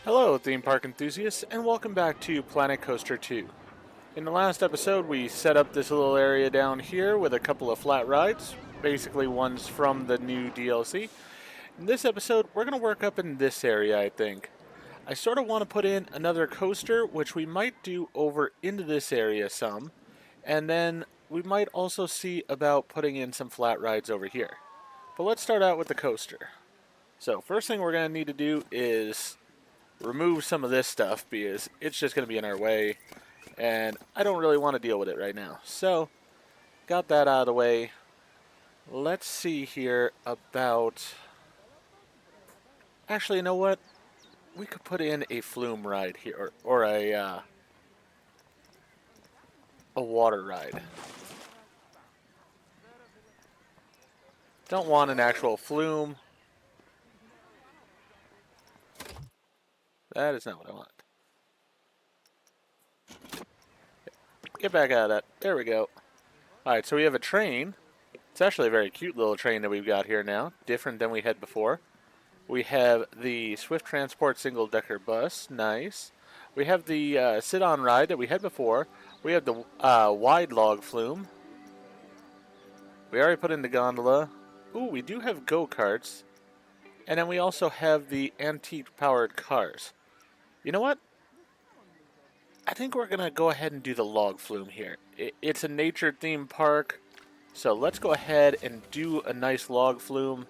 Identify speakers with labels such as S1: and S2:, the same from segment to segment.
S1: Hello, theme park enthusiasts, and welcome back to Planet Coaster 2. In the last episode, we set up this little area down here with a couple of flat rides, basically ones from the new DLC. In this episode, we're going to work up in this area, I think. I sort of want to put in another coaster, which we might do over into this area some, and then we might also see about putting in some flat rides over here. But let's start out with the coaster. So, first thing we're going to need to do is remove some of this stuff because it's just going to be in our way and I don't really want to deal with it right now. So, got that out of the way. Let's see here about... Actually, you know what? We could put in a flume ride here, or a water ride. Don't want an actual flume. That is not what I want. Get back out of that. There we go. Alright, so we have a train. It's actually a very cute little train that we've got here now. Different than we had before. We have the Swift Transport single-decker bus. Nice. We have the sit-on ride that we had before. We have the wide log flume. We already put in the gondola. Ooh, we do have go-karts. And then we also have the antique-powered cars. You know what? I think we're going to go ahead and do the log flume here. It's a nature theme park, so let's go ahead and do a nice log flume.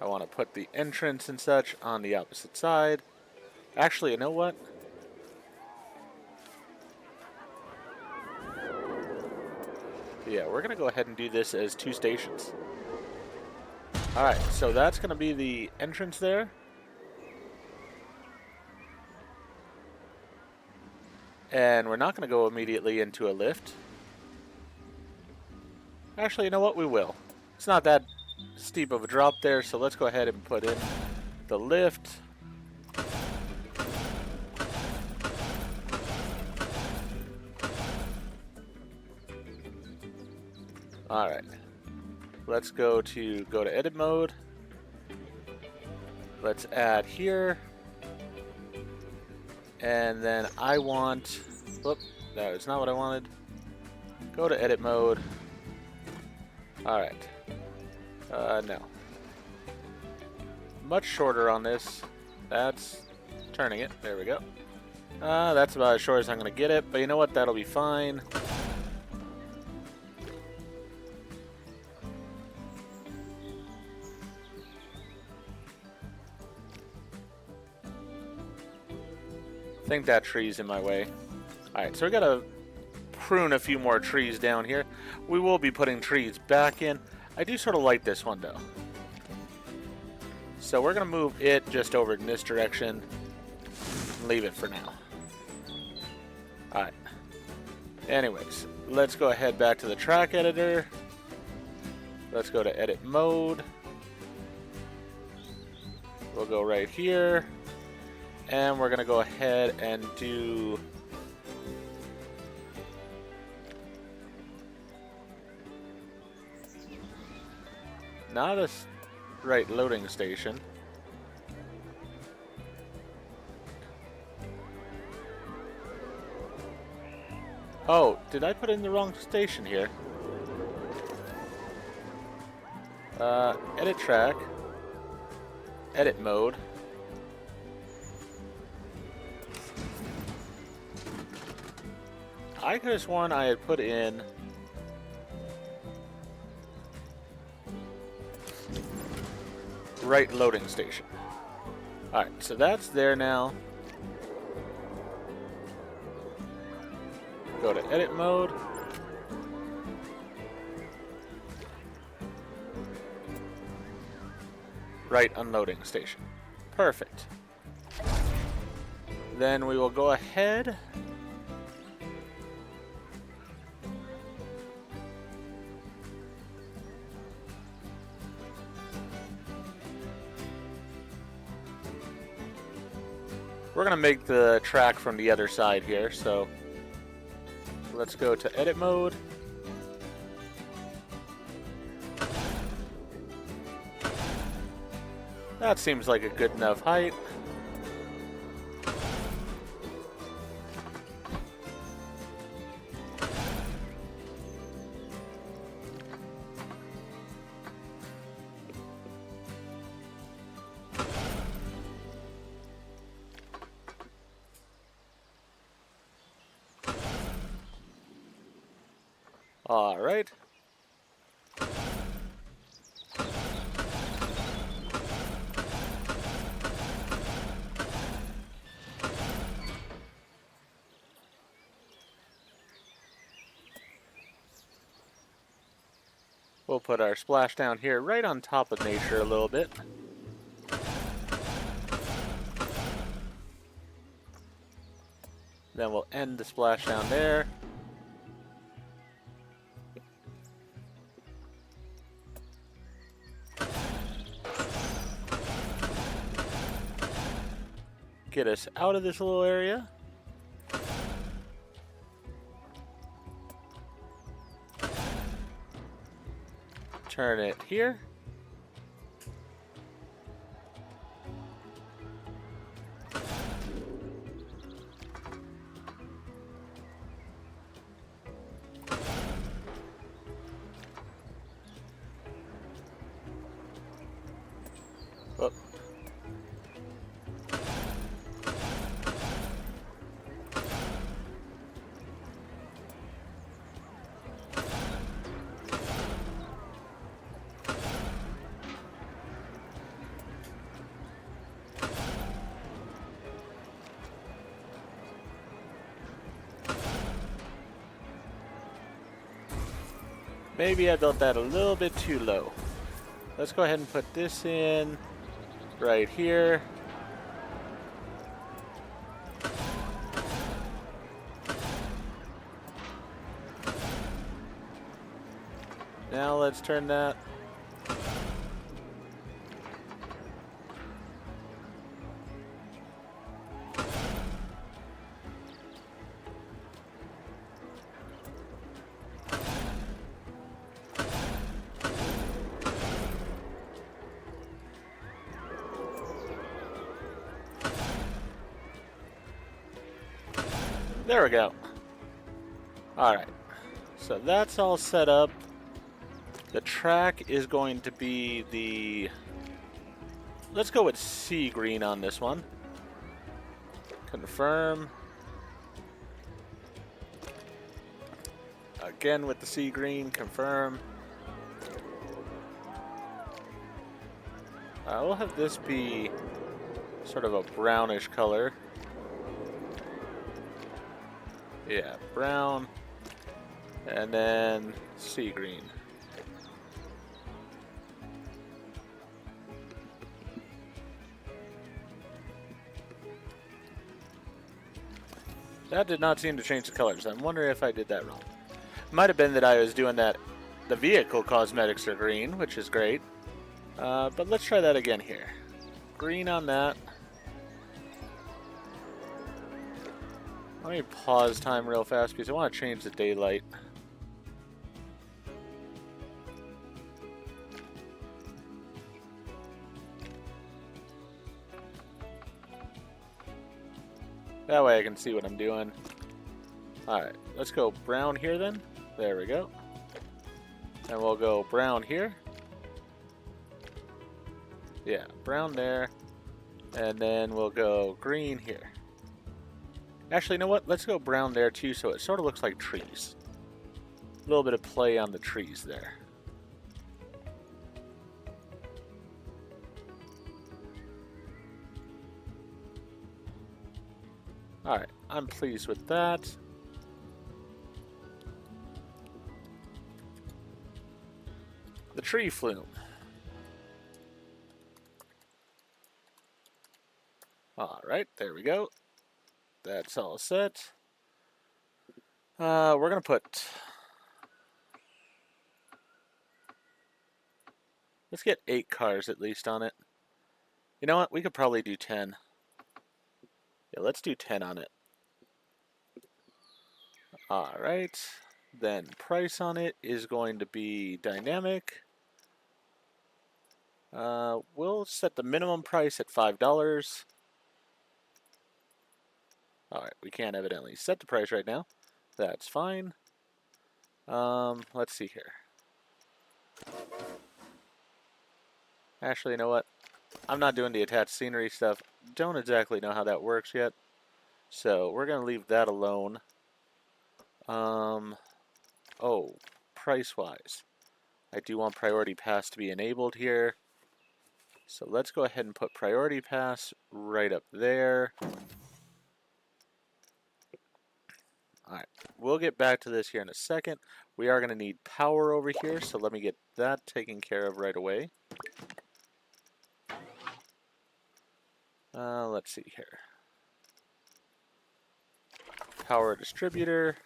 S1: I want to put the entrance and such on the opposite side. Actually, you know what? Yeah, we're going to go ahead and do this as two stations. Alright, so that's going to be the entrance there. And we're not going to go immediately into a lift. Actually, you know what? We will. It's not that steep of a drop there, so let's go ahead and put in the lift. Alright. Let's go to edit mode. Let's add here. And then I want... Whoop, that is not what I wanted. Go to edit mode. Alright. No. Much shorter on this. That's turning it. There we go. That's about as short as I'm going to get it. But you know what? That'll be fine. I think that tree's in my way. Alright, so we gotta prune a few more trees down here. We will be putting trees back in. I do sort of like this one though. So we're gonna move it just over in this direction and leave it for now. Alright. Anyways, let's go ahead back to the track editor. Let's go to edit mode. We'll go right here. And we're going to go ahead and do not a right loading station. Oh, did I put in the wrong station here? Edit track. Edit mode. I could have sworn I had put in right loading station. Alright, so that's there now. Go to edit mode. Right unloading station. Perfect. Then we will go ahead. We're going to make the track from the other side here, so let's go to edit mode. That seems like a good enough height. All right. We'll put our splash down here right on top of nature a little bit. Then we'll end the splash down there. Get us out of this little area. Turn it here. Oh. Maybe I built that a little bit too low. Let's go ahead and put this in right here. Now let's turn that. There we go. Alright, so that's all set up. The track is going to be the... Let's go with sea green on this one. Confirm. Again with the sea green, confirm. We'll have this be sort of a brownish color. Yeah, brown, and then sea green. That did not seem to change the colors. I'm wondering if I did that wrong. Might have been that I was doing that. The vehicle cosmetics are green, which is great. But let's try that again here. Green on that. Let me pause time real fast because I want to change the daylight. That way I can see what I'm doing. Alright, let's go brown here then. There we go. And we'll go brown here. Yeah, brown there. And then we'll go green here. Actually, you know what? Let's go brown there too, so it sort of looks like trees. A little bit of play on the trees there. Alright, I'm pleased with that. The tree flume. Alright, there we go. That's all set. We're going to put... Let's get 8 cars at least on it. You know what? We could probably do 10. Yeah, let's do 10 on it. Alright. Then price on it is going to be dynamic. We'll set the minimum price at $5. Alright, we can't evidently set the price right now. That's fine. Let's see here. Actually, you know what? I'm not doing the attached scenery stuff. Don't exactly know how that works yet. So we're going to leave that alone. Oh, price-wise. I do want Priority Pass to be enabled here. So let's go ahead and put Priority Pass right up there. Alright, we'll get back to this here in a second. We are going to need power over here, so let me get that taken care of right away. Let's see here. Power distributor.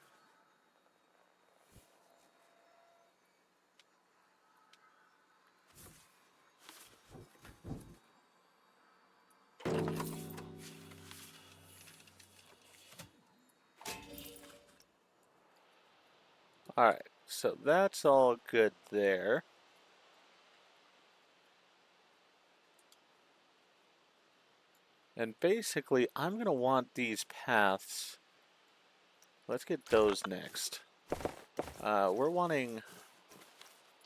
S1: Alright, so that's all good there. And basically, I'm going to want these paths. Let's get those next. We're wanting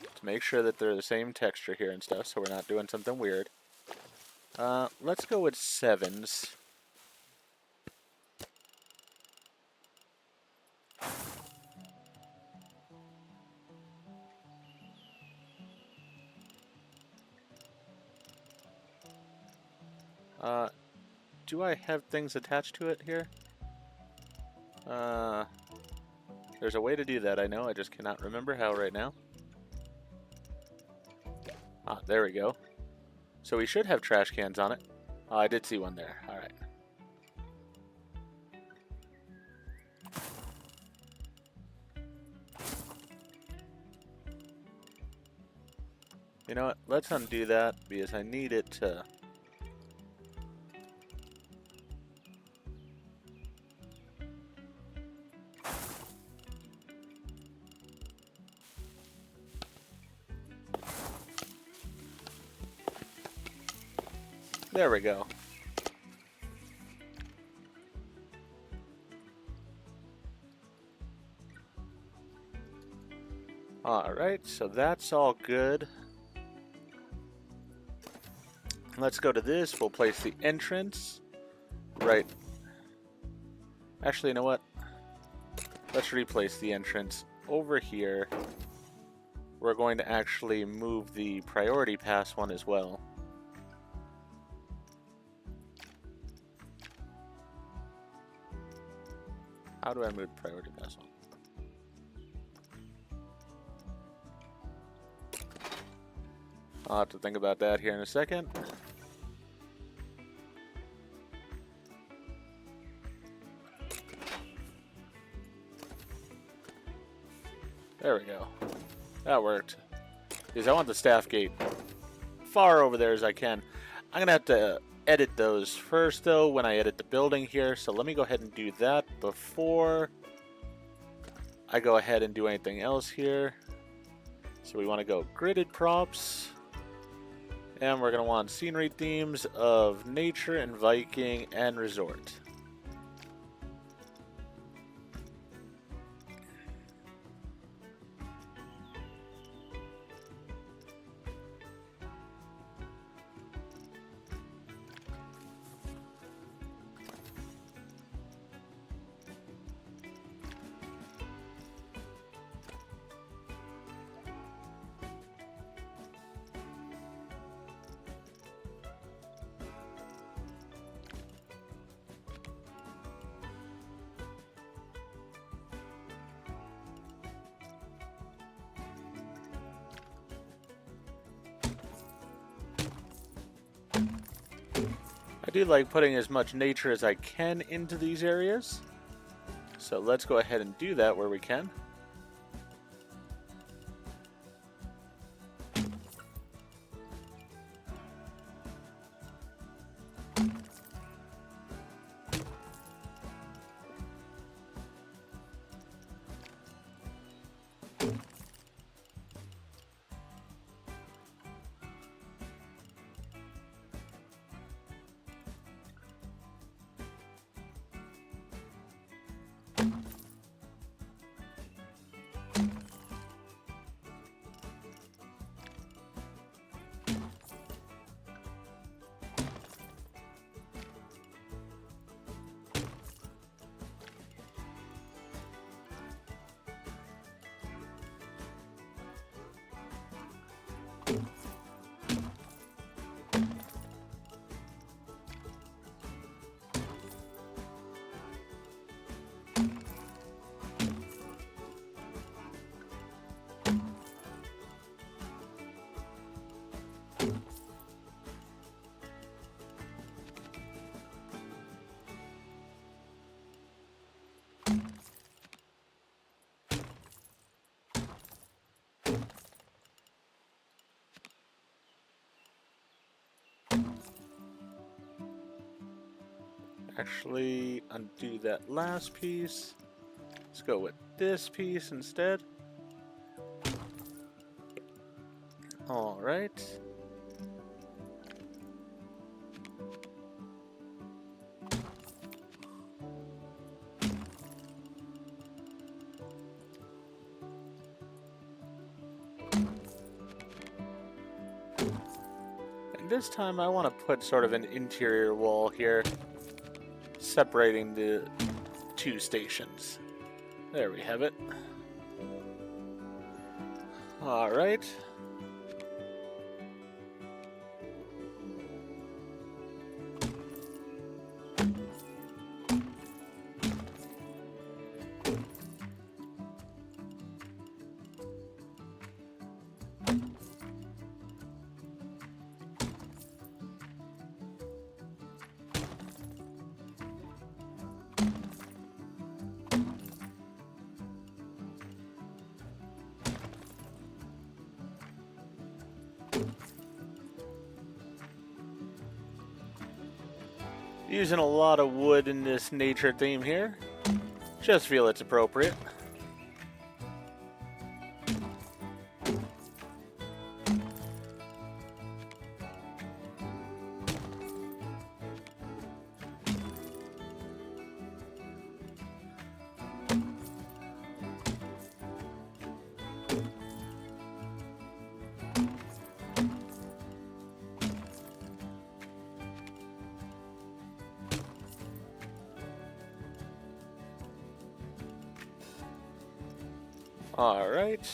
S1: to make sure that they're the same texture here and stuff, so we're not doing something weird. Let's go with 7s. Do I have things attached to it here? There's a way to do that, I know. I just cannot remember how right now. Ah, there we go. So we should have trash cans on it. Oh, I did see one there. Alright. You know what? Let's undo that because I need it to... There we go. Alright, so that's all good. Let's go to this. We'll place the entrance right. Actually, you know what? Let's replace the entrance over here. We're going to actually move the priority pass one as well. How do I move priority pass one? I'll have to think about that here in a second. There we go. That worked. Because I want the staff gate far over there as I can. I'm going to have to edit those first, though, when I edit the building here. So let me go ahead and do that before I go ahead and do anything else here. So we want to go gridded props. And we're going to want scenery themes of nature and Viking and resort. I do like putting as much nature as I can into these areas. So let's go ahead and do that where we can. Actually, undo that last piece. Let's go with this piece instead. Alright. And this time I want to put sort of an interior wall here, separating the two stations. There we have it. Alright. Using a lot of wood in this nature theme here. Just feel it's appropriate. Alright.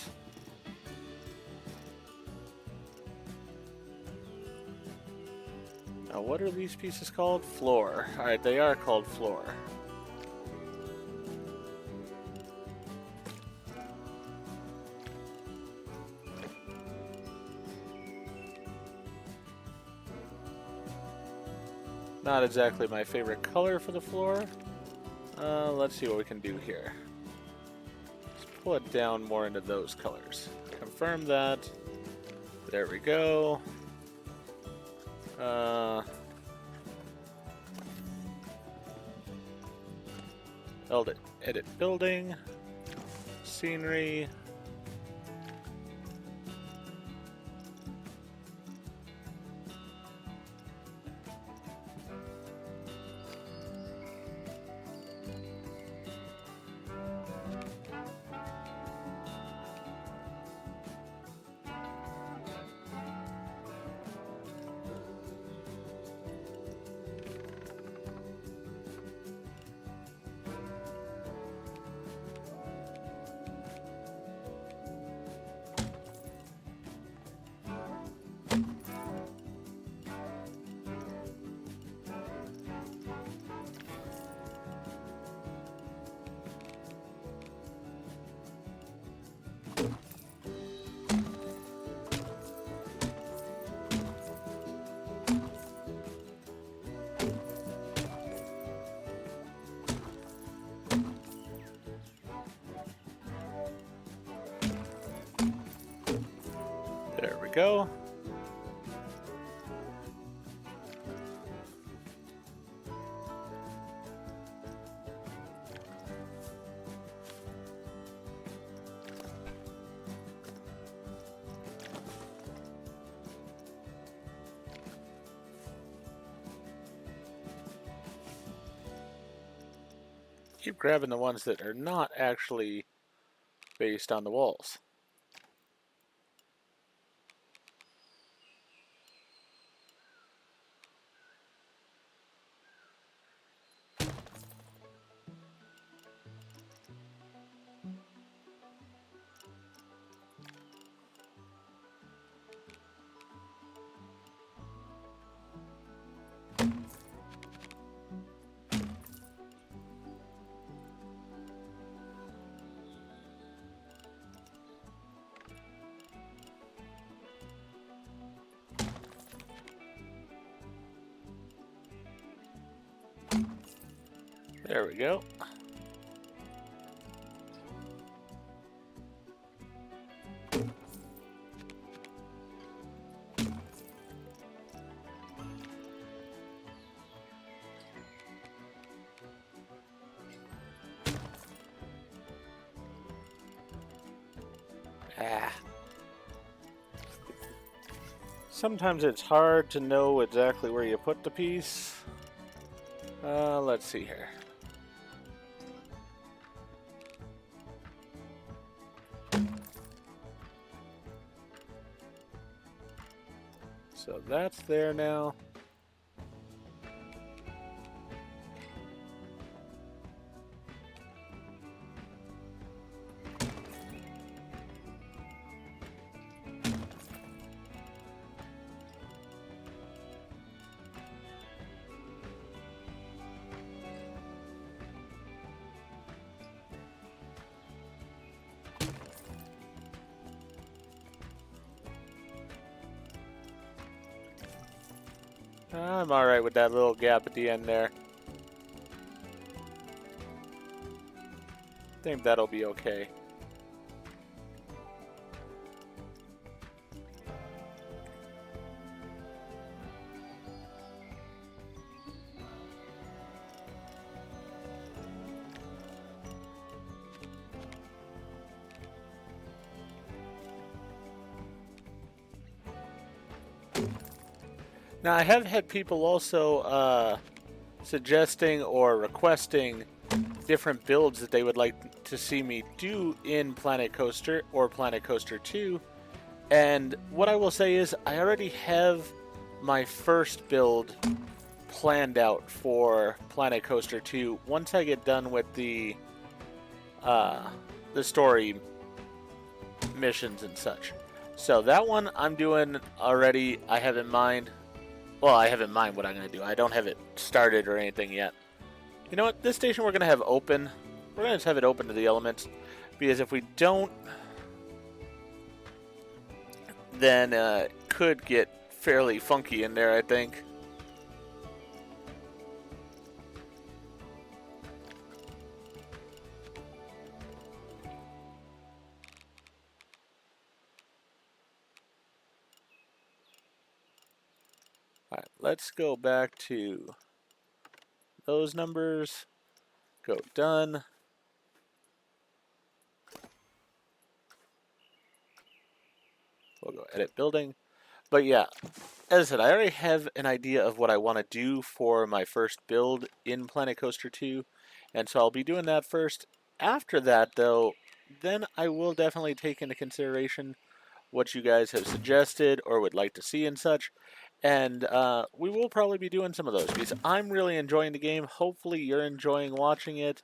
S1: Now what are these pieces called? Floor. Alright, they are called floor. Not exactly my favorite color for the floor. Let's see what we can do here. Pull it down more into those colors. Confirm that. There we go. Edit building. Scenery. There we go. Keep grabbing the ones that are not actually based on the walls. There we go. Sometimes it's hard to know exactly where you put the piece. Let's see here. So that's there now. I'm alright with that little gap at the end there. I think that'll be okay. Now, I have had people also suggesting or requesting different builds that they would like to see me do in Planet Coaster or Planet Coaster 2. And what I will say is I already have my first build planned out for Planet Coaster 2 once I get done with the story missions and such. So that one I'm doing already. I have in mind. Well, I have in mind what I'm going to do. I don't have it started or anything yet. You know what? This station we're going to have open. We're going to just have it open to the elements. Because if we don't, then it could get fairly funky in there, I think. Alright, let's go back to those numbers. Go done. We'll go edit building. But yeah, as I said, I already have an idea of what I want to do for my first build in Planet Coaster 2. And so I'll be doing that first. After that, though, then I will definitely take into consideration what you guys have suggested or would like to see and such. And we will probably be doing some of those because I'm really enjoying the game. Hopefully you're enjoying watching it.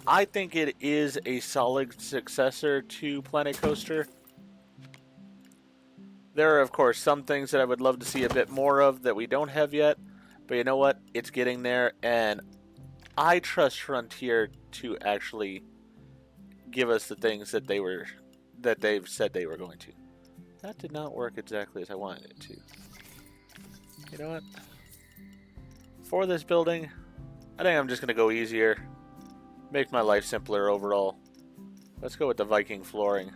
S1: I think it is a solid successor to Planet Coaster. There are, of course, some things that I would love to see a bit more of that we don't have yet. But you know what? It's getting there. And I trust Frontier to actually give us the things that they've said they were going to. That did not work exactly as I wanted it to. You know what? For this building, I think I'm just going to go easier. Make my life simpler overall. Let's go with the Viking flooring.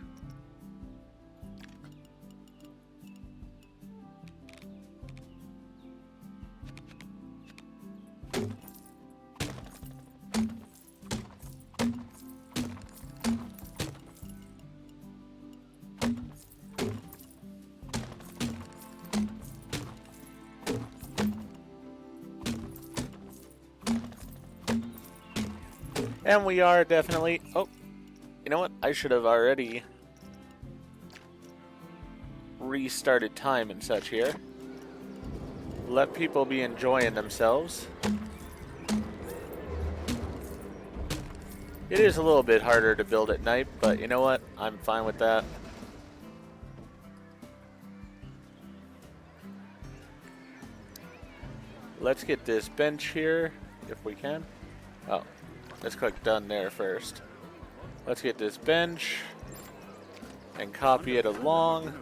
S1: And we are definitely... Oh, you know what? I should have already restarted time and such here. Let people be enjoying themselves. It is a little bit harder to build at night, but you know what? I'm fine with that. Let's get this bench here, if we can. Oh. Let's click done there first. Let's get this bench and copy it along.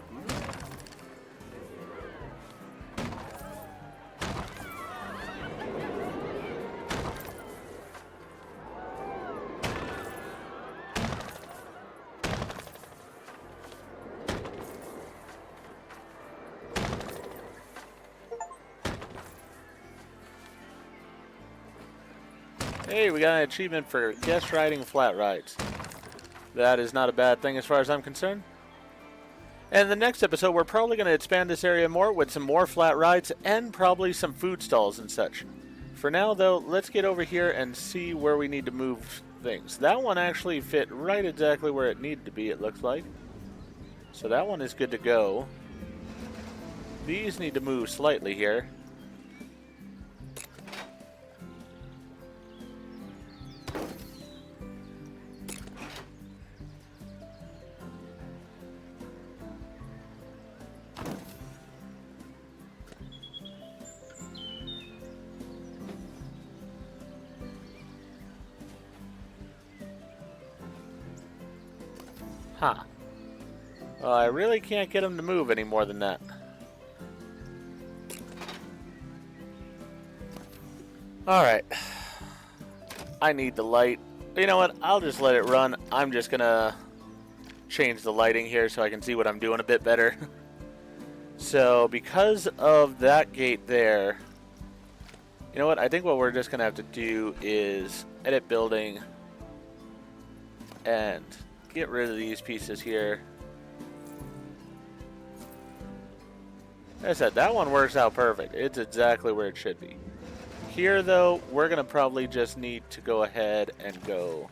S1: Hey, we got an achievement for guest riding flat rides. That is not a bad thing as far as I'm concerned. And the next episode, we're probably going to expand this area more with some more flat rides and probably some food stalls and such. For now, though, let's get over here and see where we need to move things. That one actually fit right exactly where it needed to be, it looks like. So that one is good to go. These need to move slightly here. Huh. Well, I really can't get them to move any more than that. Alright. I need the light. You know what? I'll just let it run. I'm just gonna change the lighting here so I can see what I'm doing a bit better. So, because of that gate there, you know what? I think what we're just gonna have to do is edit building and get rid of these pieces here. Like I said, that one works out perfect. It's exactly where it should be. Here, though, we're going to probably just need to go ahead and go.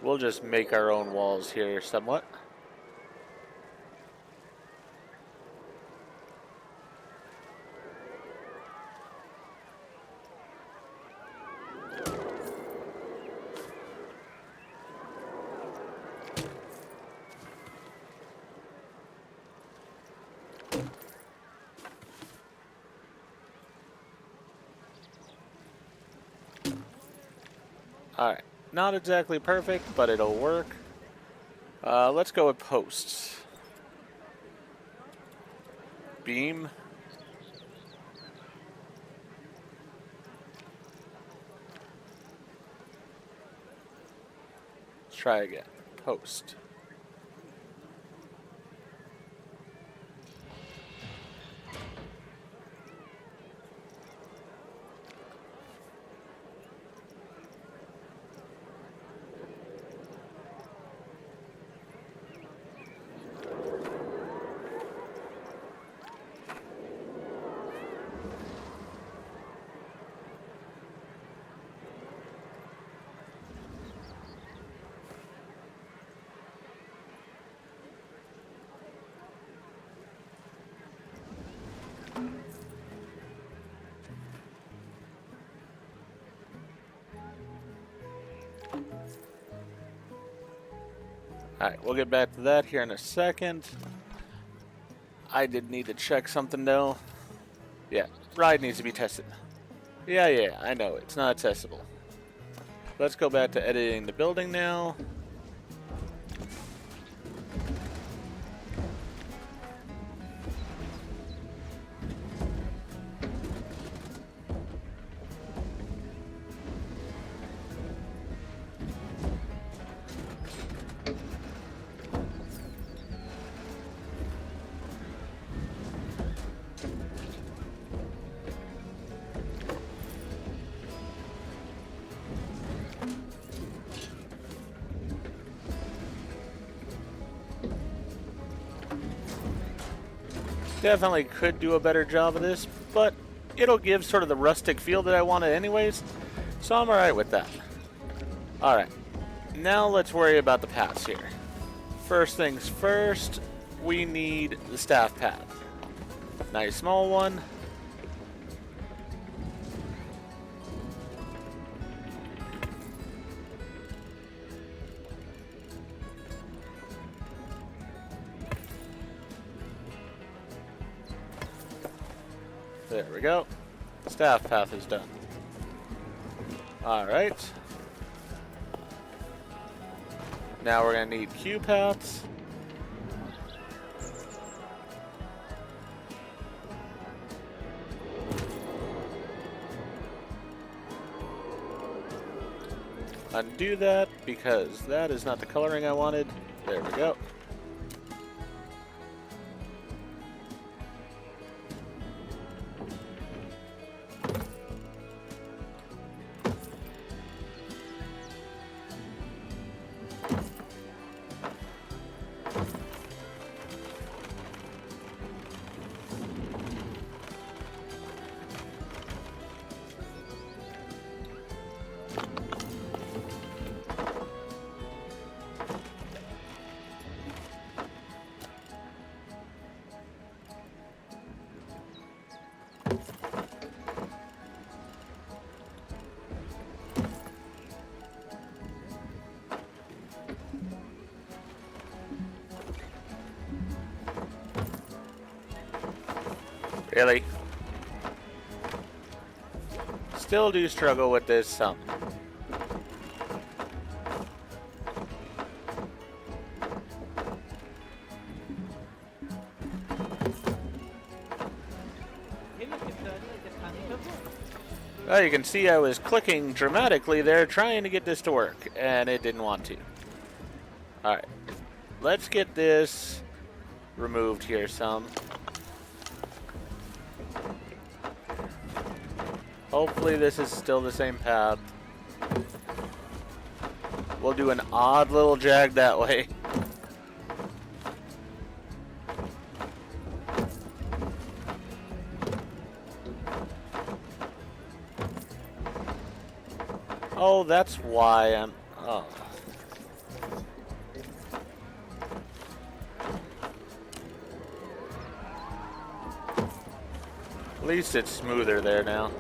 S1: We'll just make our own walls here somewhat. Alright, not exactly perfect, but it'll work. Let's go with posts. Beam. Let's try again. Post. Alright, we'll get back to that here in a second. I did need to check something though. Yeah, ride needs to be tested. Yeah, I know, it's not accessible. Let's go back to editing the building now. Definitely could do a better job of this, but it'll give sort of the rustic feel that I wanted anyways, so I'm alright with that. Alright, now let's worry about the paths here. First things first, we need the staff path. Nice small one. There we go. Staff path is done. Alright. Now we're going to need cue paths. Undo that because that is not the coloring I wanted. There we go. Really? Still do struggle with this some. Well, you can see I was clicking dramatically there trying to get this to work, and it didn't want to. Alright. Let's get this removed here some. Hopefully this is still the same path. We'll do an odd little jag that way. Oh, that's why I'm... Oh. At least it's smoother there now.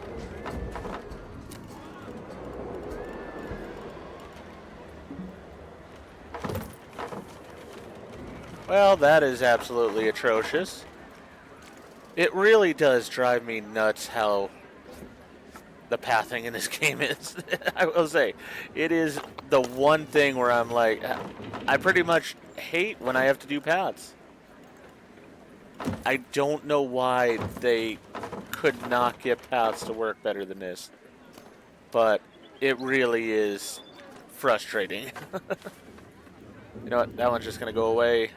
S1: Well, that is absolutely atrocious. It really does drive me nuts how the pathing in this game is. I will say, it is the one thing where I'm like, I pretty much hate when I have to do paths. I don't know why they could not get paths to work better than this, but it really is frustrating. You know what? That one's just going to go away.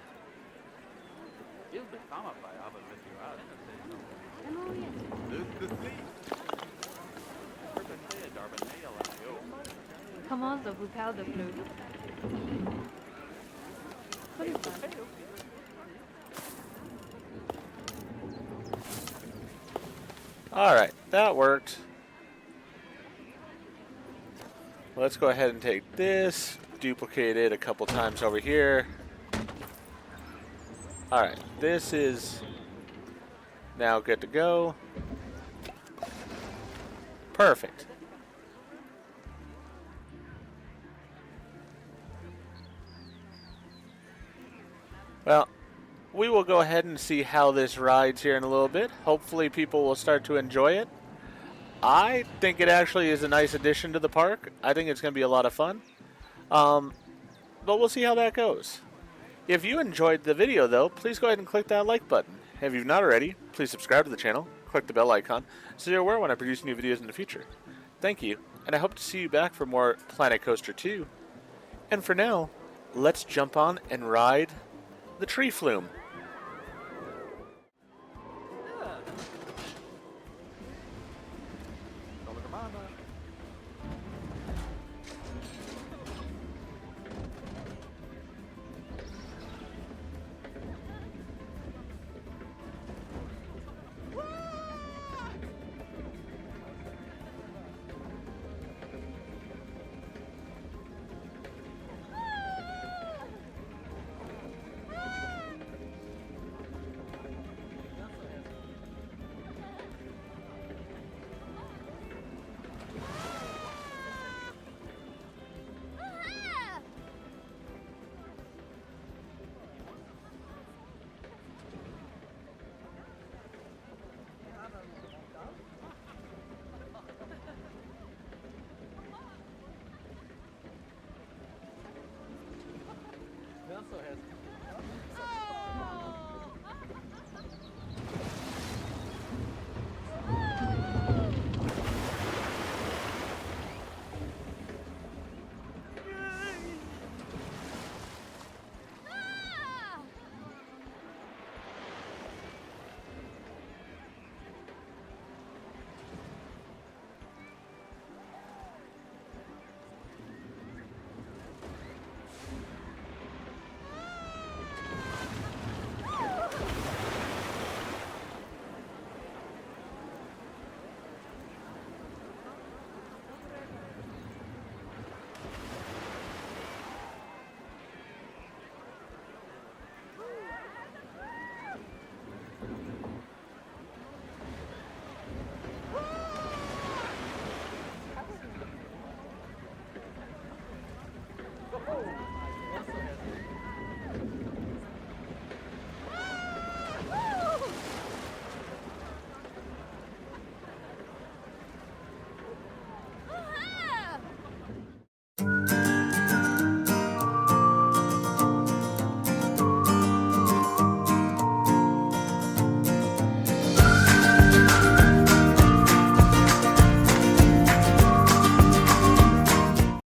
S2: Comment vous parle de fleuve?
S1: Alright, that worked. Let's go ahead and take this, duplicate it a couple times over here. Alright, this is now good to go. Perfect. Well, we will go ahead and see how this rides here in a little bit. Hopefully people will start to enjoy it. I think it actually is a nice addition to the park. I think it's going to be a lot of fun. But we'll see how that goes. If you enjoyed the video, though, please go ahead and click that like button. If you've not already, please subscribe to the channel. Click the bell icon so you're aware when I produce new videos in the future. Thank you, and I hope to see you back for more Planet Coaster 2. And for now, let's jump on and ride the tree flume.